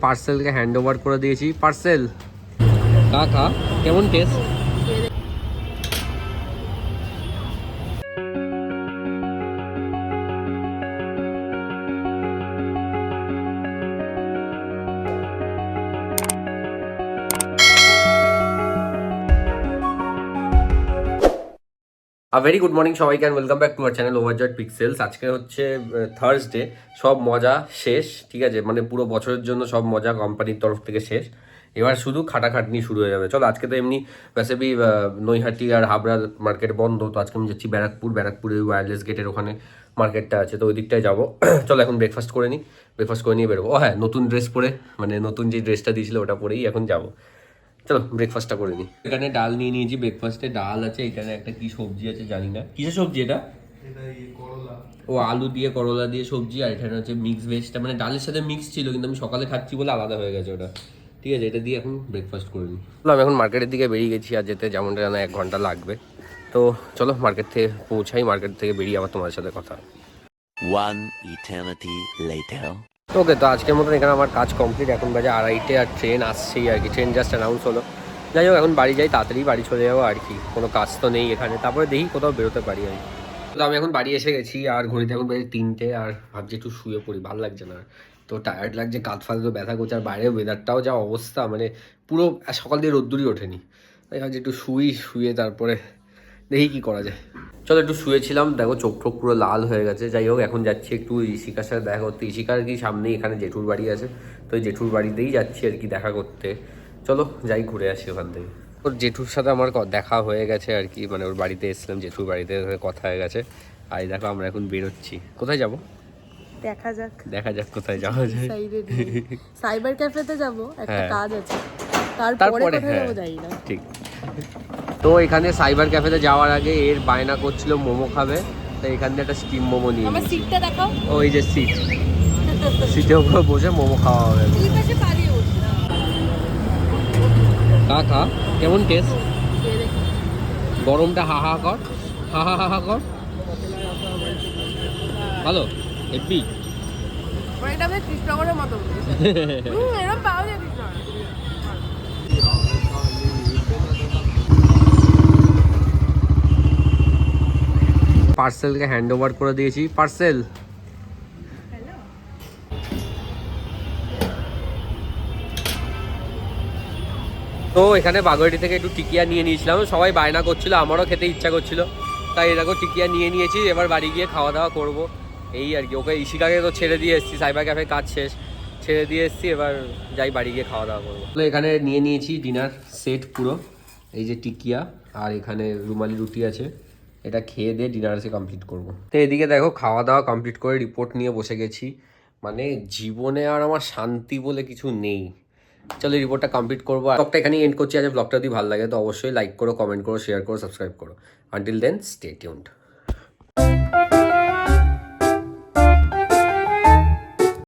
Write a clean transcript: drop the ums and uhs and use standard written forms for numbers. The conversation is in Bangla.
পার্সেলকে হ্যান্ড ওভার করে দিয়েছি। পার্সেল খা কেমন টেস্ট? ভেরি গুড মর্নিং সবাইকে and welcome back to our channel overjoyed pixels. আজকে হচ্ছে থার্সডে, সব মজা শেষ, ঠিক আছে? মানে পুরো বছরের জন্য সব মজা কোম্পানির তরফ থেকে শেষ। এবার শুধু খাটাখাটনি শুরু হয়ে যাবে। চলো, আজকে তো এমনি বেসিবি নৈহাটি আর হাবড়া মার্কেট বন্ধ, তো আজকে আমি যাচ্ছি ব্যারাকপুরে ওয়্যারলেস গেটের ওখানে মার্কেটটা আছে, তো ওই দিকটায় যাবো। চলো এখন ব্রেকফাস্ট করে নিই, ব্রেকফাস্ট করে নিয়ে বেরোবো। ও হ্যাঁ, নতুন ড্রেস পরে, মানে নতুন যে ড্রেসটা দিয়েছিল ওটা পরেই এখন যাবো। চলো ব্রেকফাস্টটা করে নিই। এখানে ডাল নিয়ে নিয়েছি, ব্রেকফাস্টে ডাল আছে, এখানে একটা কি সবজি আছে জানি না কিসের সবজি এটা। ও আলু দিয়ে করলা দিয়ে সবজি, আর এখানে হচ্ছে মিক্স ভেজটা, মানে ডালের সাথে মিক্স ছিল কিন্তু আমি সকালে খাচ্ছি বলে আলাদা হয়ে গেছে ওটা। ঠিক আছে, এটা দিয়ে এখন ব্রেকফাস্ট করে নিই। আমি এখন মার্কেটের দিকে বেরিয়ে গেছি, আর যেতে যেমনটা জানা 1 ঘন্টা লাগবে। তো চলো মার্কেট থেকে পৌঁছাই, মার্কেট থেকে বেরিয়ে আবার তোমার সাথে কথা। ওকে, তো আজকের মতন এখানে আমার কাজ কমপ্লিট। এখন বাজে 2:30, আর ট্রেন আসছেই আর কি, ট্রেন জাস্ট অ্যানাউন্স হলো। যাই হোক, এখন বাড়ি যাই, তাড়াতাড়ি বাড়ি চলে যাবো আর কি, কোনো কাজ তো নেই এখানে। তারপরে দেখি কোথাও বেরোতে পারি আমি। তো আমি এখন বাড়ি এসে গেছি, আর ঘড়িতে এখন বাজে 3টে, আর ভাবছি একটু শুয়ে পড়ি, ভালো লাগছে না। তো টায়ার্ড লাগছে, কাঁধ ফাঁধে তো ব্যথা করছে, আর বাইরে ওয়েদারটাও যা অবস্থা, মানে পুরো সকাল দিয়ে রোদ্দুরই ওঠেনি। তাই ভাবছি একটু শুয়ে তারপরে দেখি কি করা যায়। চলো একটু শুয়েছিলাম, দেখো চোখ ঠোক পুরো লাল হয়ে গেছে। যাই হোক, এখন যাচ্ছি একটু ইশিকার সাথে দেখা করতে। ইশিকার কি সামনেই এখানে জেঠুর বাড়ি আছে, তো ওই জেঠুর বাড়িতেই যাচ্ছি আর কি দেখা করতে। চলো যাই, ঘুরে আসি ওখান থেকে। ওর জেঠুর সাথে আমার দেখা হয়ে গেছে আর কি, মানে ওর বাড়িতে এসেছিলাম, জেঠুর বাড়িতে কথা হয়ে গেছে। আর দেখো আমরা এখন বেরোচ্ছি। কোথায় যাব দেখা যাক কোথায় যাওয়া যায়। সাইবার ক্যাফেতে যাব, একটা কাজ আছে, তারপরে কোথায় যাবো জানি না। ঠিক। তো এখানে সাইবার ক্যাফেতে যাওয়ার আগে এর বায়না করছিল মোমো খাবে, তো এখান থেকে একটা স্টিম মোমো নিয়ে আমার সিটটা দেখাও। ওই যে সিটের উপরে বসে মোমো খাওয়া হবে। খা কেমন টেস্ট? গরমটা হা হা কর, হা কর। ভালো হেভি। ওইটা বেশ কৃষ্ণগড়ের মতো। এরকম পাওয়া যায় কৃষ্ণগড়ে। পার্সেলকে হ্যান্ড ওভার করে দিয়েছি। পার্সেল তো এখানে বাগুইআটি থেকে একটু টিকিয়া নিয়ে নিয়েছিলাম, সবাই বায়না করছিল, আমারও খেতে ইচ্ছা করছিল, তাই এরকম টিকিয়া নিয়ে নিয়েছি। এবার বাড়ি গিয়ে খাওয়া দাওয়া করবো এই আর কি। ওকে ইশিকাকে তো ছেড়ে দিয়ে এসেছি, সাইবার ক্যাফে কাজ শেষ, ছেড়ে দিয়ে এসেছি। এবার যাই বাড়ি গিয়ে খাওয়া দাওয়া করবো। তো এখানে নিয়ে নিয়েছি ডিনার সেট পুরো, এই যে টিকিয়া আর এখানে রুমালি রুটি আছে, এটা খেয়ে দিয়ে ডিনার এসে কমপ্লিট করবো। তো এদিকে দেখো খাওয়া দাওয়া কমপ্লিট করে রিপোর্ট নিয়ে বসে গেছি। মানে জীবনে আর আমার শান্তি বলে কিছু নেই। চলো রিপোর্টটা কমপ্লিট করবো। ব্লগটা এখানেই এন্ড করছি। আজ ব্লগটা যদি ভালো লাগে তো অবশ্যই লাইক করো, কমেন্ট করো, শেয়ার করো, সাবস্ক্রাইব করো। Until then stay tuned.